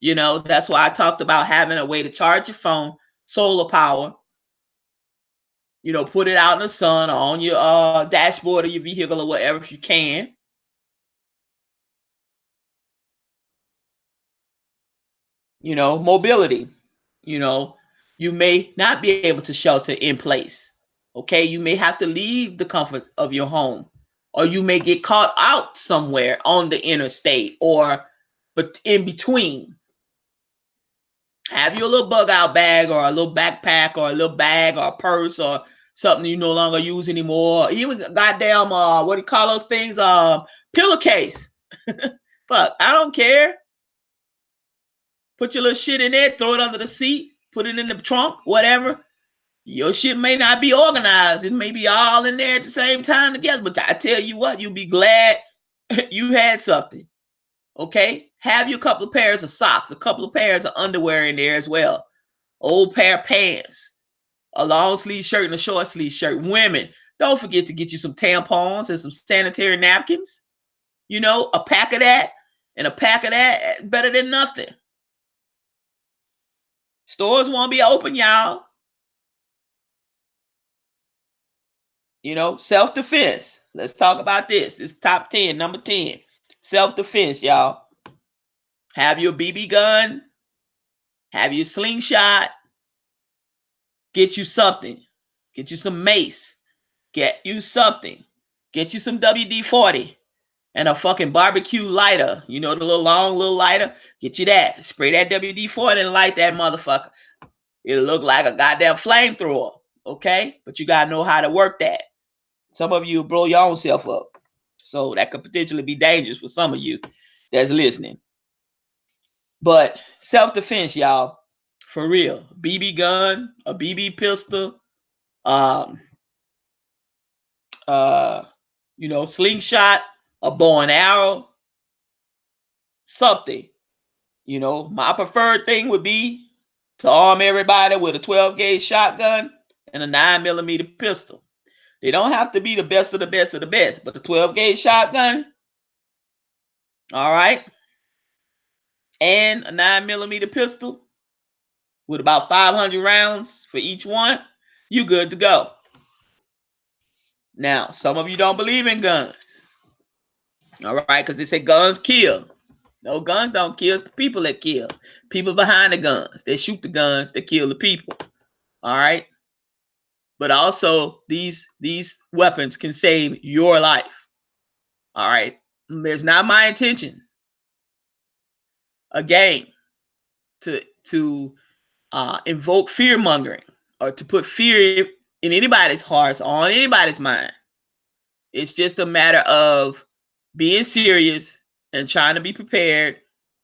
That's why I talked about having a way to charge your phone, solar power. Put it out in the sun or on your dashboard of your vehicle or whatever if you can. Mobility. You may not be able to shelter in place. Okay, you may have to leave the comfort of your home, or you may get caught out somewhere on the interstate or but in between. Have your little bug out bag or a little backpack or a little bag or a purse or something you no longer use anymore. Even goddamn what do you call those things? Pillowcase. Fuck, I don't care. Put your little shit in there, throw it under the seat, put it in the trunk, whatever. Your shit may not be organized. It may be all in there at the same time together. But I tell you what, you'll be glad you had something. Okay? Have your couple of pairs of socks, a couple of pairs of underwear in there as well. old pair of pants, a long sleeve shirt and a short sleeve shirt. Women, don't forget to get you some tampons and some sanitary napkins. A pack of that and a pack of that better than nothing. Stores won't be open, y'all. Self-defense. Let's talk about this. This is top 10, number 10. Self-defense, y'all. Have your BB gun. Have your slingshot. Get you something. Get you some mace. Get you something. Get you some WD-40 and a fucking barbecue lighter. The little long little lighter. Get you that. Spray that WD-40 and light that motherfucker. It'll look like a goddamn flamethrower. Okay? But you gotta know how to work that. Some of you blow your own self up. So that could potentially be dangerous for some of you that's listening. But self-defense, y'all. For real. BB gun, a BB pistol, slingshot, a bow and arrow, something. My preferred thing would be to arm everybody with a 12 gauge shotgun and a 9mm pistol. They don't have to be the best of the best of the best, but the 12 gauge shotgun, all right, and a 9mm pistol with about 500 rounds for each one, you good to go. Now, some of you don't believe in guns, all right, because they say guns kill. No, guns don't kill. It's the people that kill. People behind the guns. They shoot the guns. They kill the people. All right. But also, these weapons can save your life. All right. There's not my intention, again, to invoke fear mongering or to put fear in anybody's hearts or on anybody's mind. It's just a matter of being serious and trying to be prepared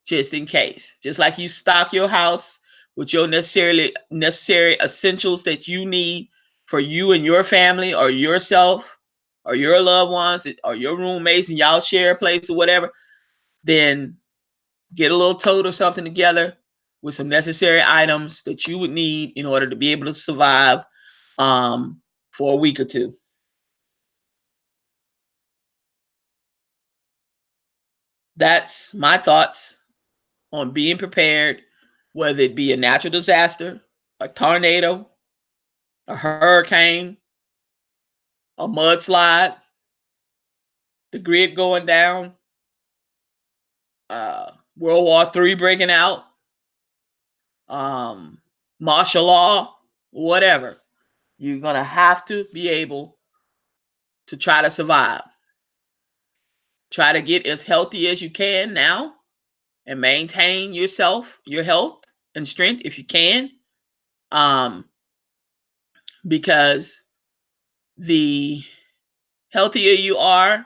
just in case. Just like you stock your house with your necessary essentials that you need for you and your family or yourself or your loved ones or your roommates and y'all share a place or whatever, then get a little tote or something together with some necessary items that you would need in order to be able to survive for a week or two. That's my thoughts on being prepared, whether it be a natural disaster, a tornado, a hurricane, a mudslide, the grid going down, World War III breaking out, martial law, whatever. You're going to have to be able to try to survive. Try to get as healthy as you can now and maintain yourself, your health and strength if you can. Because the healthier you are,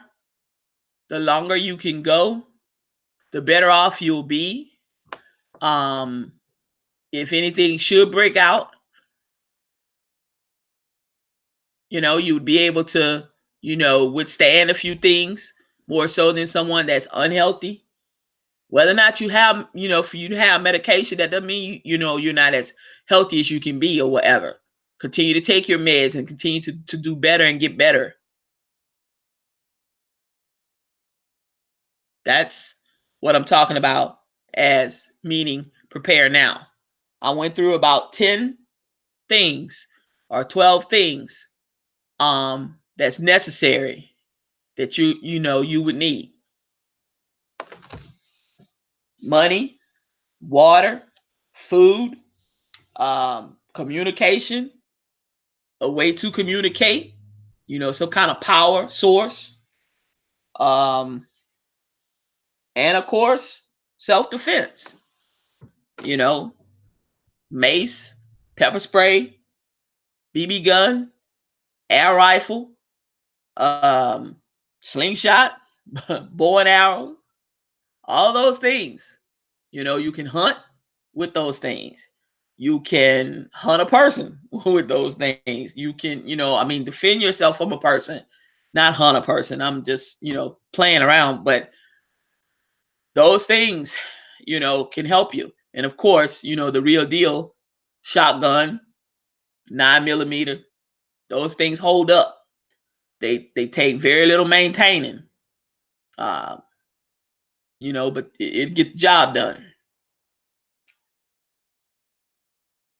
the longer you can go, the better off you'll be. If anything should break out, you would be able to, withstand a few things more so than someone that's unhealthy. Whether or not you have, for you to have medication, that doesn't mean, you're not as healthy as you can be or whatever. Continue to take your meds and continue to do better and get better. That's what I'm talking about as meaning prepare now. I went through about 10 things or 12 things that's necessary that you would need. Money, water, food, communication, a way to communicate, some kind of power source, and of course, self-defense, mace, pepper spray, BB gun, air rifle, um, slingshot, bow and arrow, all those things. You can hunt with those things. You can hunt a person with those things. You can, defend yourself from a person, not hunt a person. I'm just, playing around, but those things, can help you. And of course, the real deal shotgun, 9mm. Those things hold up. They take very little maintaining. Uh, but it get the job done.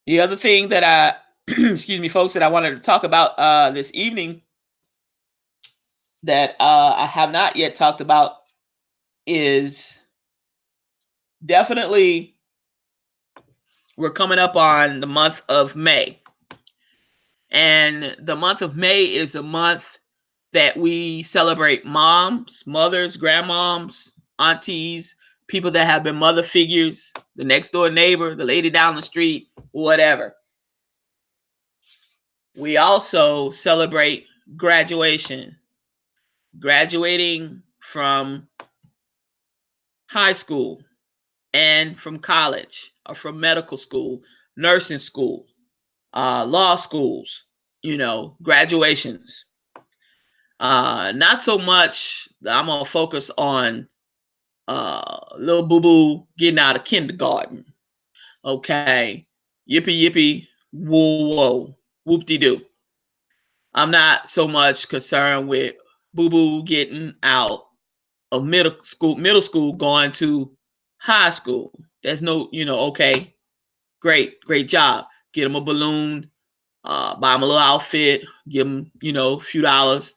The other thing that I, excuse me, folks, that I wanted to talk about this evening that I have not yet talked about is definitely we're coming up on the month of May. And the month of May is a month that we celebrate moms, mothers, grandmoms, aunties, people that have been mother figures, the next door neighbor, the lady down the street, whatever. We also celebrate graduation, graduating from high school and from college or from medical school, nursing school, law schools, graduations. Not so much, I'm going to focus on little boo boo getting out of kindergarten. Okay. Yippee yippee, whoa whoa, whoop de doo. I'm not so much concerned with boo boo getting out of middle school going to high school. There's no, okay, great job. Get them a balloon, buy them a little outfit, give them, a few dollars,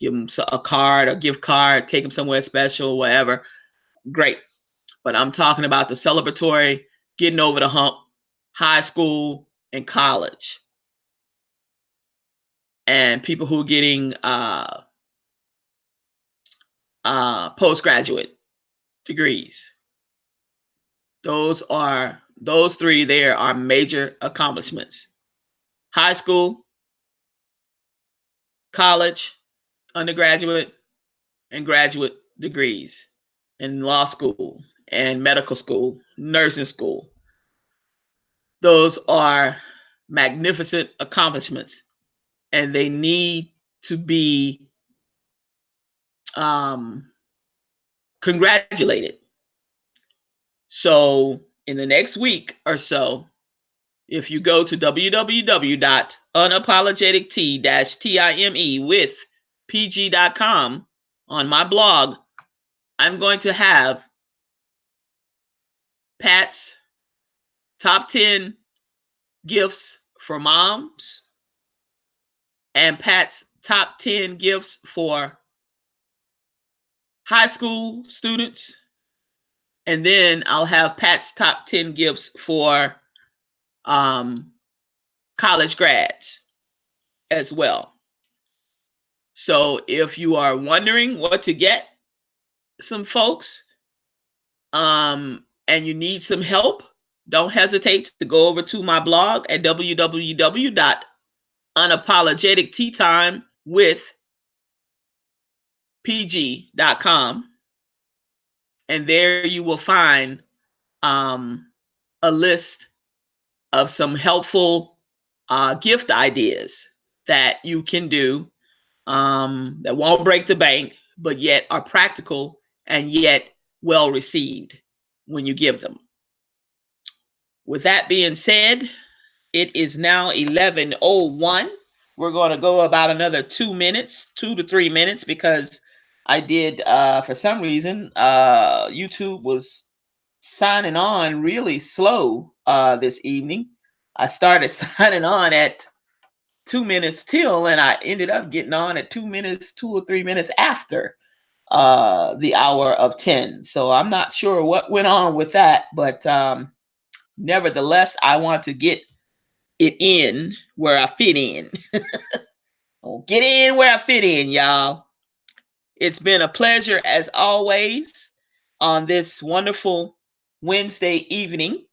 give them a card, a gift card, take them somewhere special, whatever. Great. But I'm talking about the celebratory, getting over the hump, high school and college. And people who are getting postgraduate degrees. Those three there are major accomplishments. High school, college, undergraduate, and graduate degrees. In law school and medical school, nursing school. Those are magnificent accomplishments, and they need to be congratulated. So in the next week or so, if you go to www.unapologetic-time-with-pg.com on my blog, I'm going to have Pat's top 10 gifts for moms and Pat's top 10 gifts for high school students. And then I'll have Pat's top 10 gifts for college grads as well. So if you are wondering what to get some folks and you need some help, don't hesitate to go over to my blog at www.unapologetic-time-with-pg.com, and there you will find a list of some helpful gift ideas that you can do that won't break the bank, but yet are practical and yet well received when you give them. With that being said, it is now 11:01. We're going to go about another 2 minutes, 2 to 3 minutes, because I did, for some reason, YouTube was signing on really slow this evening. I started signing on at 2 minutes till, and I ended up getting on at 2 minutes, 2 or 3 minutes after the hour of 10. So I'm not sure what went on with that, but nevertheless, I want to get it in where I fit in. Get in where I fit in, y'all. It's been a pleasure as always on this wonderful Wednesday evening,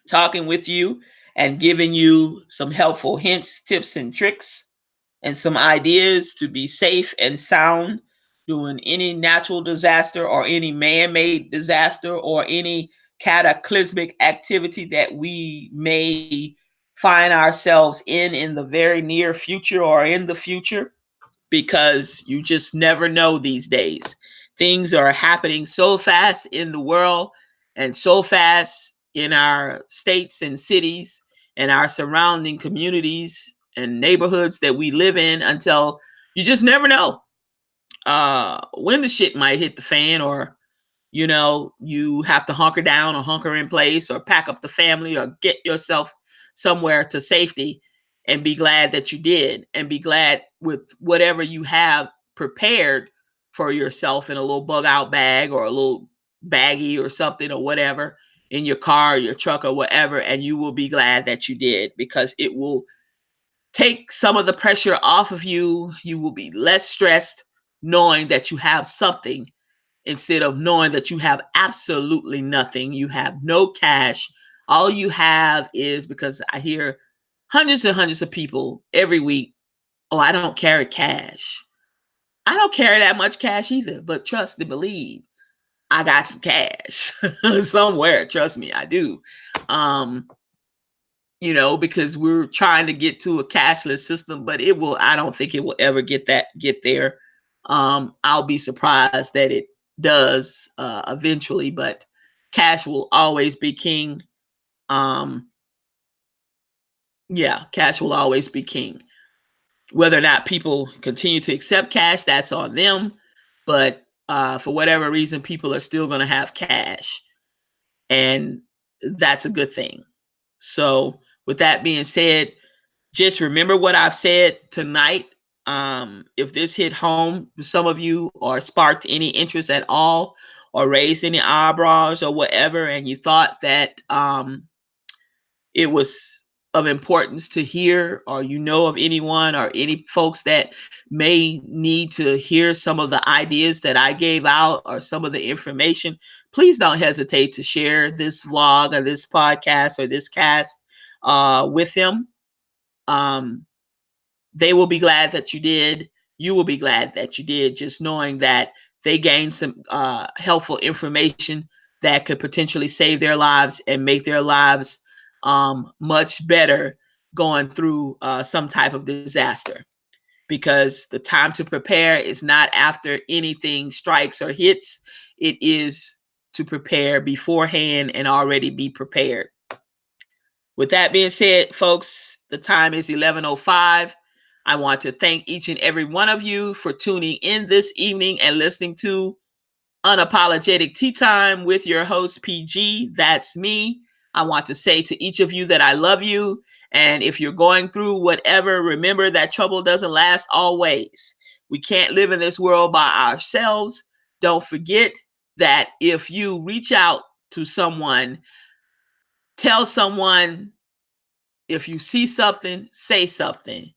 talking with you and giving you some helpful hints, tips, and tricks, and some ideas to be safe and sound during any natural disaster or any man-made disaster or any cataclysmic activity that we may find ourselves in the very near future or in the future, because you just never know these days. Things are happening so fast in the world and so fast in our states and cities and our surrounding communities and neighborhoods that we live in, until you just never know when the shit might hit the fan, or you have to hunker down or hunker in place or pack up the family or get yourself somewhere to safety, and be glad that you did, and be glad with whatever you have prepared for yourself in a little bug out bag or a little baggie or something or whatever, in your car or your truck or whatever. And you will be glad that you did, because it will take some of the pressure off of you. You will be less stressed knowing that you have something, instead of knowing that you have absolutely nothing. You have no cash. All you have is, because I hear hundreds and hundreds of people every week, oh, I don't carry cash. I don't carry that much cash either, but trust and believe, I got some cash somewhere. Trust me, I do. Um, because we're trying to get to a cashless system, but I don't think it will ever get there. I'll be surprised that it does eventually, but cash will always be king. Um, yeah, cash will always be king. Whether or not people continue to accept cash, that's on them. But for whatever reason, people are still going to have cash, and that's a good thing. So, with that being said, just remember what I've said tonight. If this hit home to some of you, or sparked any interest at all, or raised any eyebrows or whatever, and you thought that it was of importance to hear, or of anyone or any folks that may need to hear some of the ideas that I gave out, or some of the information, please don't hesitate to share this vlog or this podcast or this cast with them. Um, they will be glad that you did. You will be glad that you did, just knowing that they gained some helpful information that could potentially save their lives and make their lives much better going through some type of disaster. Because the time to prepare is not after anything strikes or hits, it is to prepare beforehand and already be prepared. With that being said, folks, the time is 11:05. I want to thank each and every one of you for tuning in this evening and listening to Unapologetic Tea Time with your host, PG. That's me. I want to say to each of you that I love you. And if you're going through whatever, remember that trouble doesn't last always. We can't live in this world by ourselves. Don't forget that if you reach out to someone, tell someone, if you see something, say something.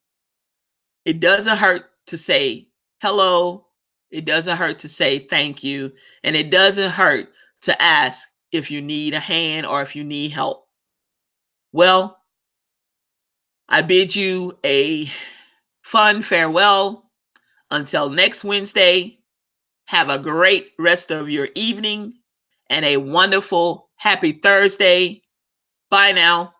It doesn't hurt to say hello. It doesn't hurt to say thank you. And it doesn't hurt to ask if you need a hand or if you need help. Well, I bid you a fun farewell until next Wednesday. Have a great rest of your evening and a wonderful, happy Thursday. Bye now.